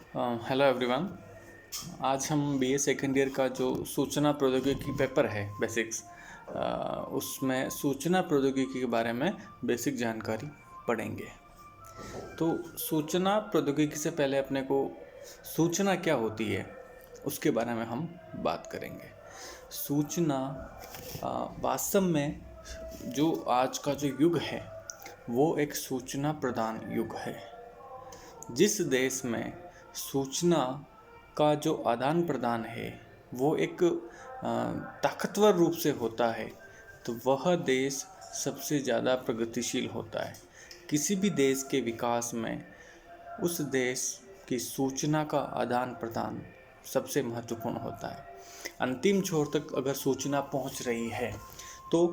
Hello everyone. आज हम BA second year का जो सूचना प्रौद्योगिकी पेपर है बेसिक्स, उसमें सूचना प्रौद्योगिकी के बारे में बेसिक जानकारी पढ़ेंगे। तो सूचना प्रौद्योगिकी से पहले अपने को सूचना क्या होती है उसके बारे में हम बात करेंगे। सूचना वास्तव में जो आज का जो युग है वो एक सूचना प्रदान युग है। जिस देश में सूचना का जो आदान प्रदान है वो एक ताकतवर रूप से होता है तो वह देश सबसे ज़्यादा प्रगतिशील होता है। किसी भी देश के विकास में उस देश की सूचना का आदान प्रदान सबसे महत्वपूर्ण होता है। अंतिम छोर तक अगर सूचना पहुंच रही है तो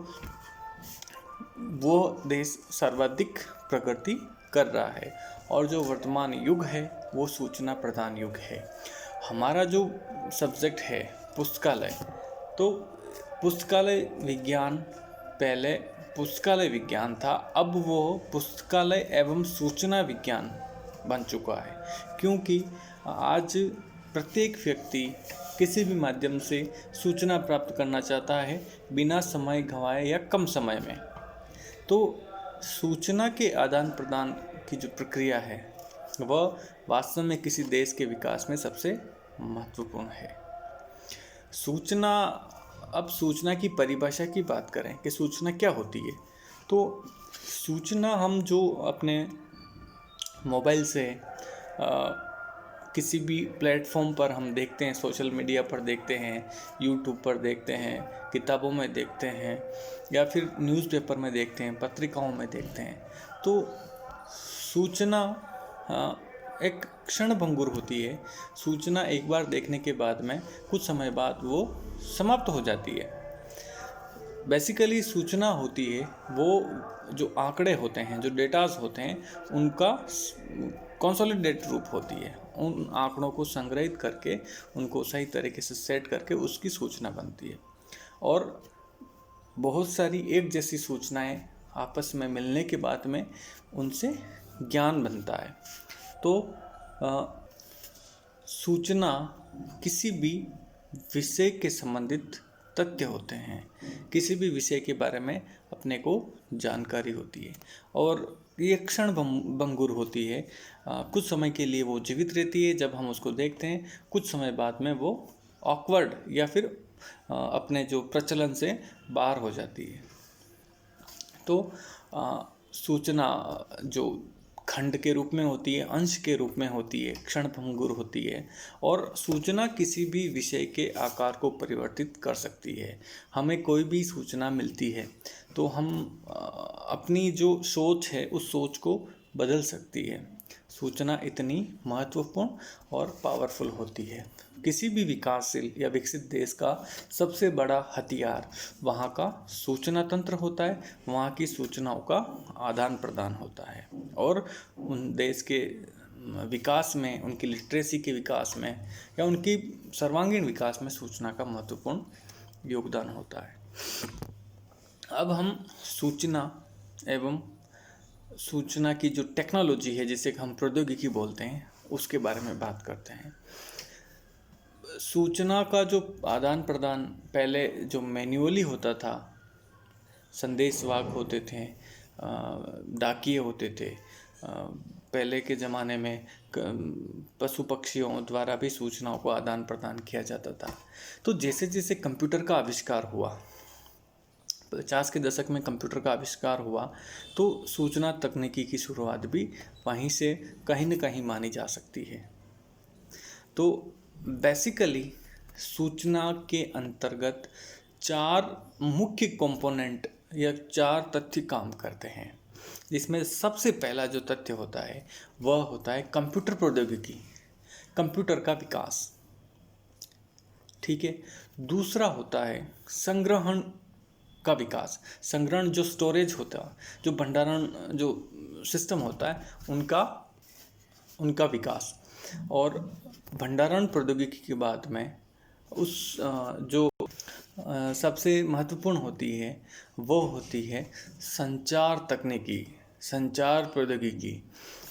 वो देश सर्वाधिक प्रगति कर रहा है। और जो वर्तमान युग है वो सूचना प्रदान युग है। हमारा जो सब्जेक्ट है पुस्तकालय, तो पुस्तकालय विज्ञान पहले पुस्तकालय विज्ञान था, अब वो पुस्तकालय एवं सूचना विज्ञान बन चुका है। क्योंकि आज प्रत्येक व्यक्ति किसी भी माध्यम से सूचना प्राप्त करना चाहता है बिना समय गंवाए या कम समय में। तो सूचना के आदान प्रदान की जो प्रक्रिया है वह वास्तव में किसी देश के विकास में सबसे महत्वपूर्ण है। अब सूचना की परिभाषा की बात करें कि सूचना क्या होती है, तो सूचना हम जो अपने मोबाइल से किसी भी प्लेटफॉर्म पर हम देखते हैं, सोशल मीडिया पर देखते हैं, यूट्यूब पर देखते हैं, किताबों में देखते हैं या फिर न्यूज़पेपर में देखते हैं, पत्रिकाओं में देखते हैं, तो सूचना एक क्षणभंगुर होती है। सूचना एक बार देखने के बाद में कुछ समय बाद वो समाप्त हो जाती है। बेसिकली सूचना होती है वो जो आंकड़े होते हैं, जो डेटाज होते हैं, उनका कंसोलिडेट रूप होती है। उन आंकड़ों को संग्रहित करके उनको सही तरीके से सेट करके उसकी सूचना बनती है। और बहुत सारी एक जैसी सूचनाएं आपस में मिलने के बाद में उनसे ज्ञान बनता है। तो सूचना किसी भी विषय के संबंधित तथ्य होते हैं, किसी भी विषय के बारे में अपने को जानकारी होती है और ये क्षण भंगुर होती है। कुछ समय के लिए वो जीवित रहती है जब हम उसको देखते हैं, कुछ समय बाद में वो ऑकवर्ड या फिर अपने जो प्रचलन से बाहर हो जाती है। तो सूचना जो खंड के रूप में होती है, अंश के रूप में होती है, क्षणभंगुर होती है और सूचना किसी भी विषय के आकार को परिवर्तित कर सकती है। हमें कोई भी सूचना मिलती है तो हम अपनी जो सोच है उस सोच को बदल सकती है। सूचना इतनी महत्वपूर्ण और पावरफुल होती है। किसी भी विकासशील या विकसित देश का सबसे बड़ा हथियार वहाँ का सूचना तंत्र होता है, वहाँ की सूचनाओं का आदान प्रदान होता है और उन देश के विकास में, उनकी लिटरेसी के विकास में या उनकी सर्वांगीण विकास में सूचना का महत्वपूर्ण योगदान होता है। अब हम सूचना एवं सूचना की जो टेक्नोलॉजी है, जिसे हम प्रौद्योगिकी बोलते हैं, उसके बारे में बात करते हैं। सूचना का जो आदान प्रदान पहले जो मैन्युअली होता था, संदेश वाहक होते थे, डाकिये होते थे, पहले के ज़माने में पशु पक्षियों द्वारा भी सूचनाओं को आदान प्रदान किया जाता था। तो जैसे जैसे कंप्यूटर का आविष्कार हुआ, 50 के दशक में कंप्यूटर का आविष्कार हुआ, तो सूचना तकनीकी की शुरुआत भी वहीं से कहीं न कहीं मानी जा सकती है। तो बेसिकली सूचना के अंतर्गत 4 मुख्य कंपोनेंट या 4 तथ्य काम करते हैं, जिसमें सबसे पहला जो तथ्य होता है वह होता है कंप्यूटर प्रौद्योगिकी, कंप्यूटर का विकास। ठीक है। दूसरा होता है संग्रहण का विकास। संग्रहण जो स्टोरेज होता है, जो भंडारण जो सिस्टम होता है, उनका विकास। और भंडारण प्रौद्योगिकी के बाद में उस जो सबसे महत्वपूर्ण होती है वो होती है संचार तकनीकी, संचार प्रौद्योगिकी।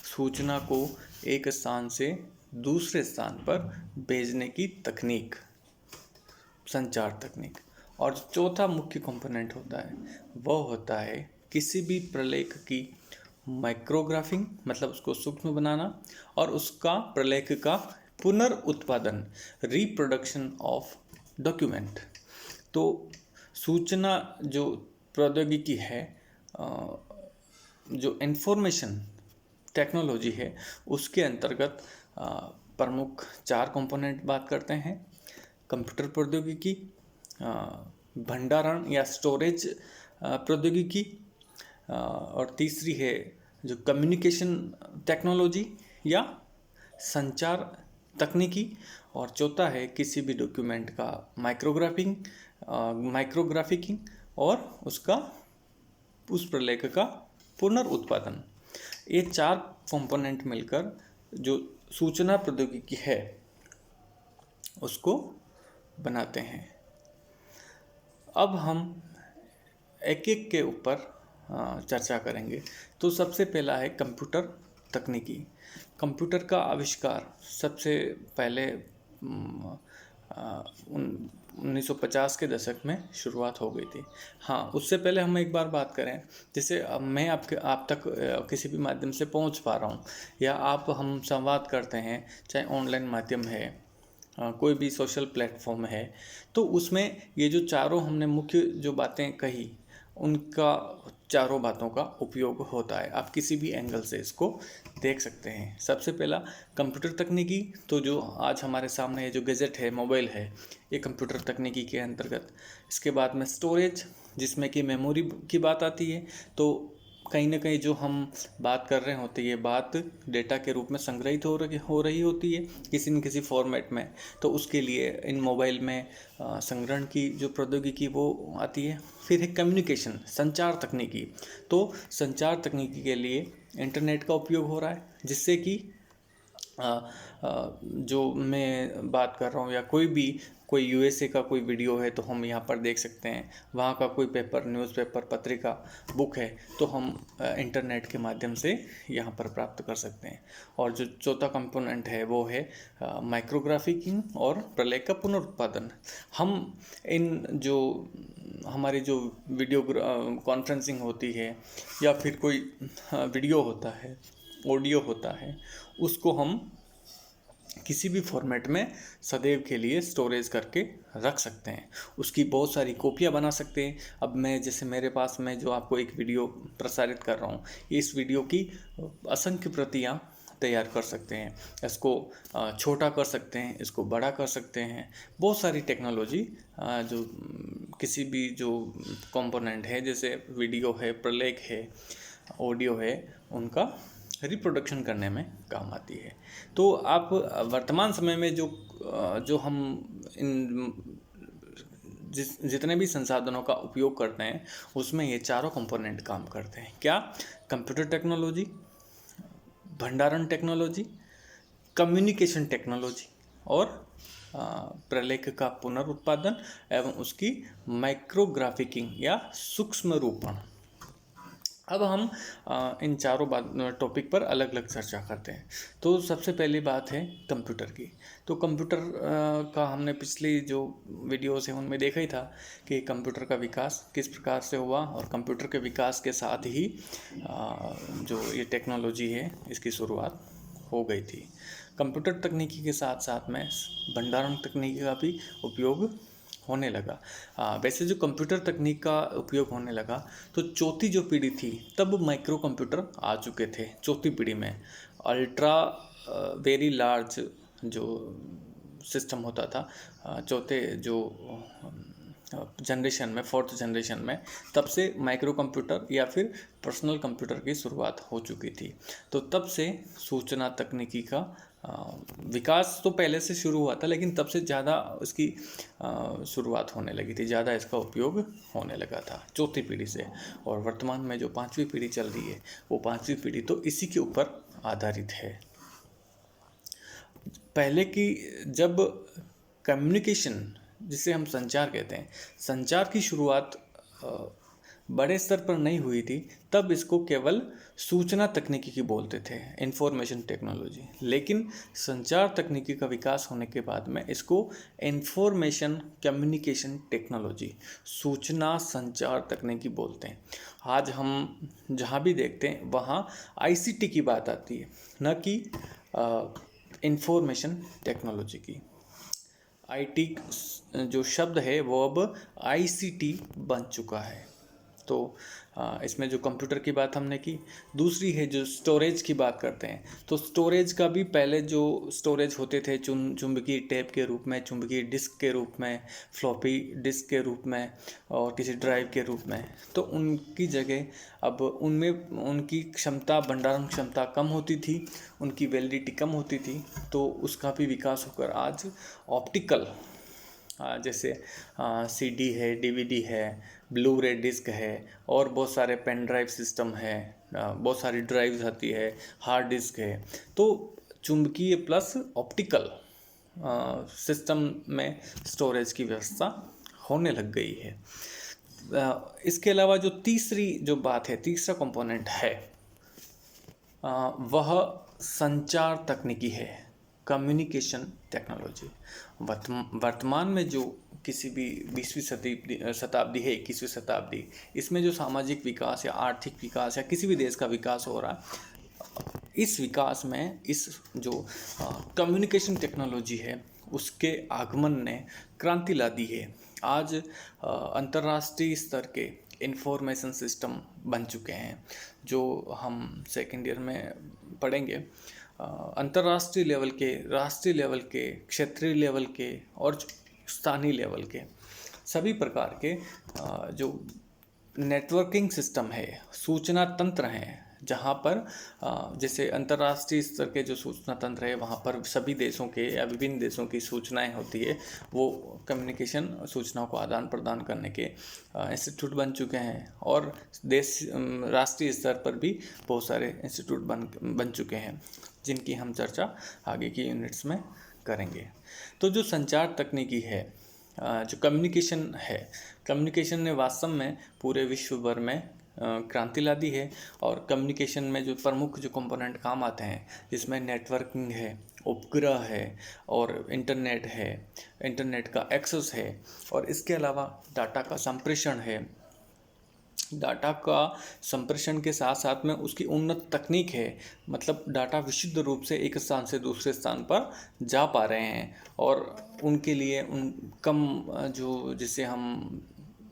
सूचना को एक स्थान से दूसरे स्थान पर भेजने की तकनीक, संचार तकनीक। और चौथा मुख्य कंपोनेंट होता है वह होता है किसी भी प्रलेख की माइक्रोग्राफिंग, मतलब उसको सूक्ष्म बनाना, और उसका प्रलेख का पुनर्उत्पादन, रिप्रोडक्शन ऑफ डॉक्यूमेंट। तो सूचना जो प्रौद्योगिकी है, जो इंफॉर्मेशन टेक्नोलॉजी है, उसके अंतर्गत प्रमुख 4 कंपोनेंट बात करते हैं। कंप्यूटर प्रौद्योगिकी, भंडारण या स्टोरेज प्रौद्योगिकी, और तीसरी है जो कम्युनिकेशन टेक्नोलॉजी या संचार तकनीकी, और चौथा है किसी भी डॉक्यूमेंट का माइक्रोग्राफिकिंग और उस प्रलेख का पुनर्उत्पादन। ये 4 कंपोनेंट मिलकर जो सूचना प्रौद्योगिकी है उसको बनाते हैं। अब हम एक एक के ऊपर चर्चा करेंगे। तो सबसे पहला है कंप्यूटर तकनीकी। कंप्यूटर का आविष्कार सबसे पहले 1950 के दशक में शुरुआत हो गई थी। हाँ, उससे पहले हम एक बार बात करें, जैसे अब मैं आप तक किसी भी माध्यम से पहुंच पा रहा हूं, या हम संवाद करते हैं, चाहे ऑनलाइन माध्यम है, कोई भी सोशल प्लेटफॉर्म है, तो उसमें ये जो चारों हमने मुख्य जो बातें कही, उनका चारों बातों का उपयोग होता है। आप किसी भी एंगल से इसको देख सकते हैं। सबसे पहला कंप्यूटर तकनीकी, तो जो आज हमारे सामने जो गैजेट है, मोबाइल है, ये कंप्यूटर तकनीकी के अंतर्गत। इसके बाद में स्टोरेज, जिसमें कि मेमोरी की बात आती है। तो कहीं ना कहीं जो हम बात कर रहे होते हैं, ये बात डेटा के रूप में संग्रहित हो रही होती है किसी न किसी फॉर्मेट में। तो उसके लिए इन मोबाइल में संग्रहण की जो प्रौद्योगिकी वो आती है। फिर है कम्युनिकेशन, संचार तकनीकी। तो संचार तकनीकी के लिए इंटरनेट का उपयोग हो रहा है, जिससे कि जो मैं बात कर रहा हूँ, या कोई यूएसए का कोई वीडियो है तो हम यहाँ पर देख सकते हैं। वहाँ का कोई पेपर, न्यूज़पेपर, पत्रिका, बुक है तो हम इंटरनेट के माध्यम से यहाँ पर प्राप्त कर सकते हैं। और जो चौथा कंपोनेंट है वो है माइक्रोग्राफिकिंग और प्रलेख का पुनरुत्पादन। हम इन जो हमारी जो वीडियो कॉन्फ्रेंसिंग होती है, या फिर कोई वीडियो होता है, ऑडियो होता है, उसको हम किसी भी फॉर्मेट में सदैव के लिए स्टोरेज करके रख सकते हैं। उसकी बहुत सारी कॉपियाँ बना सकते हैं। अब जैसे मेरे पास मैं जो आपको एक वीडियो प्रसारित कर रहा हूँ, इस वीडियो की असंख्य प्रतियाँ तैयार कर सकते हैं। इसको छोटा कर सकते हैं, इसको बड़ा कर सकते हैं। बहुत सारी टेक्नोलॉजी जो किसी भी जो कंपोनेंट है, जैसे वीडियो है, प्रलेख है, ऑडियो है, उनका रिप्रोडक्शन करने में काम आती है। तो आप वर्तमान समय में जो हम इन जितने भी संसाधनों का उपयोग करते हैं, उसमें ये चारों कंपोनेंट काम करते हैं। क्या? कंप्यूटर टेक्नोलॉजी, भंडारण टेक्नोलॉजी, कम्युनिकेशन टेक्नोलॉजी, और प्रलेख का पुनरुत्पादन एवं उसकी माइक्रोग्राफिकिंग या सूक्ष्म रूपण। अब हम इन चारों टॉपिक पर अलग अलग चर्चा करते हैं। तो सबसे पहली बात है कंप्यूटर की। तो कंप्यूटर का हमने पिछली जो वीडियोस हैं उनमें देखा ही था कि कंप्यूटर का विकास किस प्रकार से हुआ, और कंप्यूटर के विकास के साथ ही जो ये टेक्नोलॉजी है इसकी शुरुआत हो गई थी। कंप्यूटर तकनीकी के साथ साथ में भंडारण तकनीकी का भी उपयोग होने लगा। वैसे जो कंप्यूटर तकनीक का उपयोग होने लगा, तो चौथी जो पीढ़ी थी तब माइक्रो कंप्यूटर आ चुके थे। चौथी पीढ़ी में अल्ट्रा वेरी लार्ज जो सिस्टम होता था, चौथे जो जनरेशन में, फोर्थ जनरेशन में, तब से माइक्रो कंप्यूटर या फिर पर्सनल कंप्यूटर की शुरुआत हो चुकी थी। तो तब से सूचना तकनीकी का विकास तो पहले से शुरू हुआ था, लेकिन तब से ज़्यादा इसकी शुरुआत होने लगी थी, ज़्यादा इसका उपयोग होने लगा था चौथी पीढ़ी से। और वर्तमान में जो 5वीं पीढ़ी चल रही है, वो 5वीं पीढ़ी तो इसी के ऊपर आधारित है। पहले की जब कम्युनिकेशन, जिसे हम संचार कहते हैं, संचार की शुरुआत बड़े स्तर पर नहीं हुई थी तब इसको केवल सूचना तकनीकी की बोलते थे, इंफॉर्मेशन टेक्नोलॉजी। लेकिन संचार तकनीकी का विकास होने के बाद में इसको इंफॉर्मेशन कम्युनिकेशन टेक्नोलॉजी, सूचना संचार तकनीकी बोलते हैं। आज हम जहाँ भी देखते हैं वहाँ आईसीटी की बात आती है, न कि इंफॉर्मेशन टेक्नोलॉजी की। आईटी जो शब्द है वो अब आईसीटी बन चुका है। तो इसमें जो कंप्यूटर की बात हमने की, दूसरी है जो स्टोरेज की बात करते हैं। तो स्टोरेज का भी पहले जो स्टोरेज होते थे चुंबकीय टेप के रूप में, चुंबकीय डिस्क के रूप में, फ्लॉपी डिस्क के रूप में और किसी ड्राइव के रूप में, तो उनकी जगह अब उनमें उनकी क्षमता, भंडारण क्षमता कम होती थी, उनकी वैलिडिटी कम होती थी। तो उसका भी विकास होकर आज ऑप्टिकल, जैसे सीडी है, डीवीडी है, ब्लू रे डिस्क है और बहुत सारे पेन ड्राइव सिस्टम है, बहुत सारी ड्राइव्स आती है, हार्ड डिस्क है। तो चुंबकीय प्लस ऑप्टिकल सिस्टम में स्टोरेज की व्यवस्था होने लग गई है। इसके अलावा जो तीसरी जो बात है, तीसरा कंपोनेंट है, वह संचार तकनीकी है, कम्युनिकेशन टेक्नोलॉजी। वर्तमान में जो किसी भी 20वीं शताब्दी है, 21वीं शताब्दी, इसमें जो सामाजिक विकास या आर्थिक विकास या किसी भी देश का विकास हो रहा है, इस विकास में इस जो कम्युनिकेशन टेक्नोलॉजी है उसके आगमन ने क्रांति ला दी है। आज अंतर्राष्ट्रीय स्तर के इंफॉर्मेशन सिस्टम बन चुके हैं, जो हम सेकेंड ईयर में पढ़ेंगे। अंतर्राष्ट्रीय लेवल के, राष्ट्रीय लेवल के, क्षेत्रीय लेवल के और स्थानीय लेवल के सभी प्रकार के जो नेटवर्किंग सिस्टम है, सूचना तंत्र हैं, जहाँ पर जैसे अंतर्राष्ट्रीय स्तर के जो सूचना तंत्र है वहाँ पर सभी देशों के या विभिन्न देशों की सूचनाएं होती है, वो कम्युनिकेशन सूचनाओं को आदान प्रदान करने के इंस्टीट्यूट बन चुके हैं। और राष्ट्रीय स्तर पर भी बहुत सारे इंस्टीट्यूट बन चुके हैं, जिनकी हम चर्चा आगे की यूनिट्स में करेंगे। तो जो संचार तकनीकी है, जो कम्युनिकेशन है, कम्युनिकेशन ने वास्तव में पूरे विश्व भर में क्रांति ला दी है। और कम्युनिकेशन में जो प्रमुख जो कंपोनेंट काम आते हैं, जिसमें नेटवर्किंग है, उपग्रह है और इंटरनेट है, इंटरनेट का एक्सेस है, और इसके अलावा डाटा का संप्रेषण है। डाटा का संप्रेषण के साथ साथ में उसकी उन्नत तकनीक है, मतलब डाटा विशुद्ध रूप से एक स्थान से दूसरे स्थान पर जा पा रहे हैं, और उनके लिए कम जो जिसे हम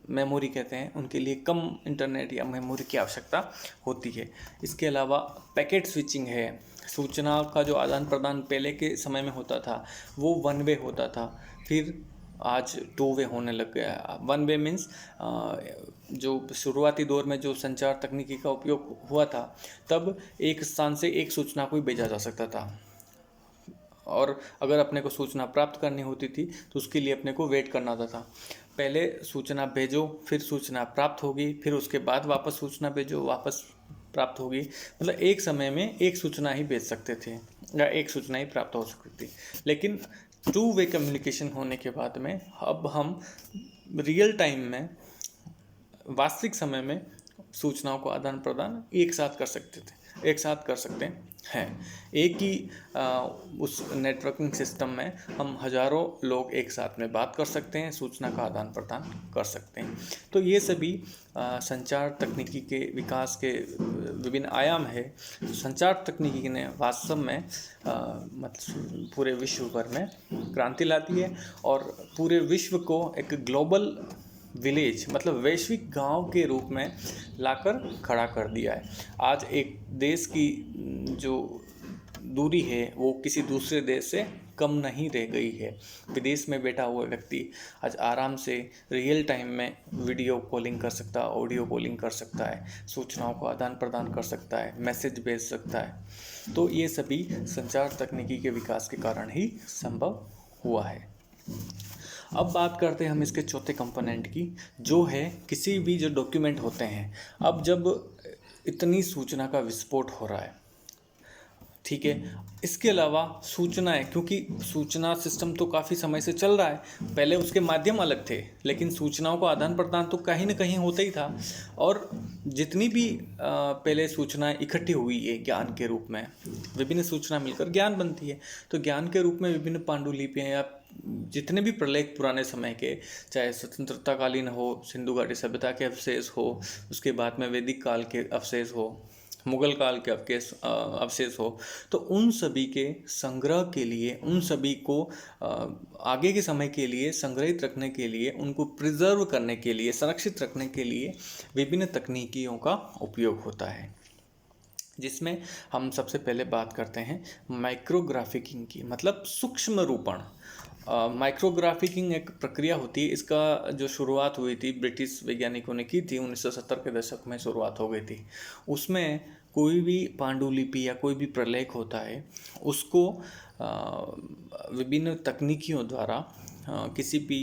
मेमोरी कहते हैं, उनके लिए कम इंटरनेट या मेमोरी की आवश्यकता होती है। इसके अलावा पैकेट स्विचिंग है, सूचना का जो आदान प्रदान पहले के समय में होता था वो 1 वे होता था, फिर आज 2 वे होने लग गया। 1 वे मीन्स जो शुरुआती दौर में जो संचार तकनीकी का उपयोग हुआ था, तब एक स्थान से एक सूचना को भेजा जा सकता था, और अगर अपने को सूचना प्राप्त करनी होती थी तो उसके लिए अपने को वेट करना होता था। पहले सूचना भेजो, फिर सूचना प्राप्त होगी, फिर उसके बाद वापस सूचना भेजो, वापस प्राप्त होगी। मतलब एक समय में एक सूचना ही भेज सकते थे या एक सूचना ही प्राप्त हो सकती थी। लेकिन 2 वे कम्युनिकेशन होने के बाद में अब हम रियल टाइम में, वास्तविक समय में सूचनाओं को आदान प्रदान एक साथ कर सकते हैं। एक ही उस नेटवर्किंग सिस्टम में हम हजारों लोग एक साथ में बात कर सकते हैं, सूचना का आदान प्रदान कर सकते हैं। तो ये सभी संचार तकनीकी के विकास के विभिन्न आयाम है। संचार तकनीकी ने वास्तव में मतलब पूरे विश्व भर में क्रांति लाती है और पूरे विश्व को एक ग्लोबल विलेज, मतलब वैश्विक गांव के रूप में लाकर खड़ा कर दिया है। आज एक देश की जो दूरी है वो किसी दूसरे देश से कम नहीं रह गई है। विदेश में बैठा हुआ व्यक्ति आज आराम से रियल टाइम में वीडियो कॉलिंग कर सकता है, ऑडियो कॉलिंग कर सकता है, सूचनाओं को आदान प्रदान कर सकता है, मैसेज भेज सकता है। तो ये सभी संचार तकनीकी के विकास के कारण ही संभव हुआ है। अब बात करते हैं हम इसके चौथे कंपोनेंट की, जो है किसी भी जो डॉक्यूमेंट होते हैं। अब जब इतनी सूचना का विस्फोट हो रहा है, ठीक है। इसके अलावा सूचनाएं, क्योंकि सूचना सिस्टम तो काफ़ी समय से चल रहा है, पहले उसके माध्यम अलग थे, लेकिन सूचनाओं का आदान प्रदान तो कहीं ना कहीं होता ही था। और जितनी भी पहले सूचनाएं इकट्ठी हुई है ज्ञान के रूप में, विभिन्न सूचना मिलकर ज्ञान बनती है। तो ज्ञान के रूप में विभिन्न पांडुलिपियां या जितने भी प्रलेख पुराने समय के, चाहे स्वतंत्रता कालीन हो, सिंधु घाटी सभ्यता के अवशेष हो, उसके बाद में वैदिक काल के अवशेष हो, मुगल काल के अवशेष हो, तो उन सभी के संग्रह के लिए, उन सभी को आगे के समय के लिए संग्रहित रखने के लिए, उनको प्रिजर्व करने के लिए, संरक्षित रखने के लिए विभिन्न तकनीकियों का उपयोग होता है, जिसमें हम सबसे पहले बात करते हैं माइक्रोग्राफिकिंग की, मतलब सूक्ष्म रूपण। माइक्रोग्राफिकिंग एक प्रक्रिया होती है, इसका जो शुरुआत हुई थी ब्रिटिश वैज्ञानिकों ने की थी, 1970 के दशक में शुरुआत हो गई थी। उसमें कोई भी पांडुलिपि या कोई भी प्रलेख होता है, उसको विभिन्न तकनीकियों द्वारा किसी भी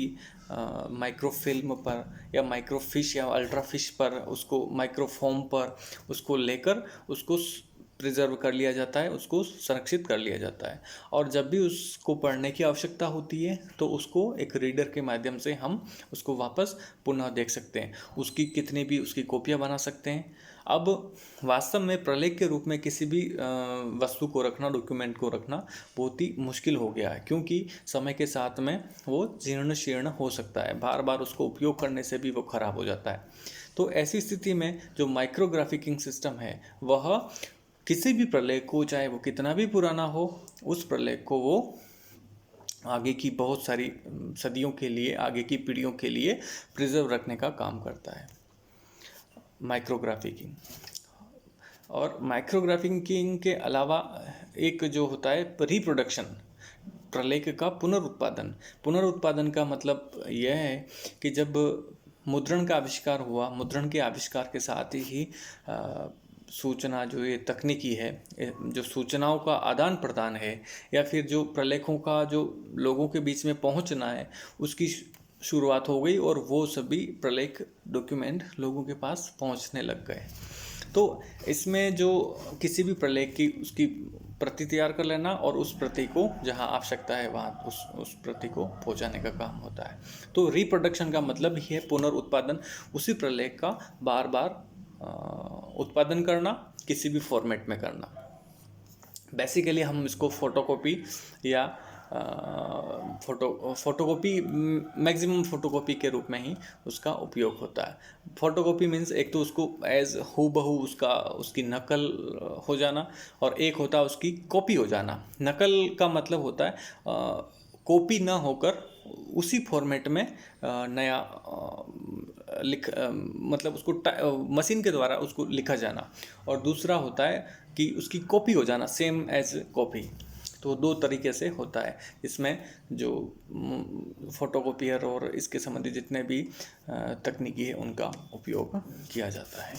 माइक्रोफिल्म पर या माइक्रोफिश या अल्ट्राफिश पर, उसको माइक्रोफोम पर उसको लेकर उसको प्रिजर्व कर लिया जाता है, उसको संरक्षित कर लिया जाता है। और जब भी उसको पढ़ने की आवश्यकता होती है तो उसको एक रीडर के माध्यम से हम उसको वापस पुनः देख सकते हैं, उसकी कितनी भी उसकी कॉपियाँ बना सकते हैं। अब वास्तव में प्रलेख के रूप में किसी भी वस्तु को रखना, डॉक्यूमेंट को रखना बहुत ही मुश्किल हो गया है, क्योंकि समय के साथ में वो जीर्ण शीर्ण हो सकता है, बार बार उसको उपयोग करने से भी वो खराब हो जाता है। तो ऐसी स्थिति में जो माइक्रोग्राफिकिंग सिस्टम है, वह किसी भी प्रलेख को, चाहे वो कितना भी पुराना हो, उस प्रलेख को वो आगे की बहुत सारी सदियों के लिए, आगे की पीढ़ियों के लिए प्रिजर्व रखने का काम करता है माइक्रोग्राफिकिंग। और माइक्रोग्राफिकिंग के अलावा एक जो होता है रिप्रोडक्शन, प्रलेख का पुनरुत्पादन। पुनरुत्पादन का मतलब यह है कि जब मुद्रण का आविष्कार हुआ, मुद्रण के आविष्कार के साथ ही सूचना, जो ये तकनीकी है, जो सूचनाओं का आदान प्रदान है, या फिर जो प्रलेखों का जो लोगों के बीच में पहुंचना है, उसकी शुरुआत हो गई, और वो सभी प्रलेख डॉक्यूमेंट लोगों के पास पहुंचने लग गए। तो इसमें जो किसी भी प्रलेख की उसकी प्रति तैयार कर लेना, और उस प्रति को जहां आवश्यकता है वहां उस प्रति को पहुंचाने का काम होता है। तो रिप्रोडक्शन का मतलब ही है पुनर्उत्पादन, उसी प्रलेख का बार बार उत्पादन करना, किसी भी फॉर्मेट में करना। बेसिकली हम इसको फोटोकॉपी या फोटोकॉपी, मैक्सिमम फोटोकॉपी के रूप में ही उसका उपयोग होता है। फोटोकॉपी मीन्स एक तो उसको एज हूबहू उसकी नकल हो जाना, और एक होता है उसकी कॉपी हो जाना। नकल का मतलब होता है कॉपी ना होकर उसी फॉर्मेट में नया मतलब उसको मशीन के द्वारा उसको लिखा जाना, और दूसरा होता है कि उसकी कॉपी हो जाना, सेम एज कॉपी। तो दो तरीके से होता है, इसमें जो फोटोकॉपियर और इसके संबंधित जितने भी तकनीकी है उनका उपयोग किया जाता है।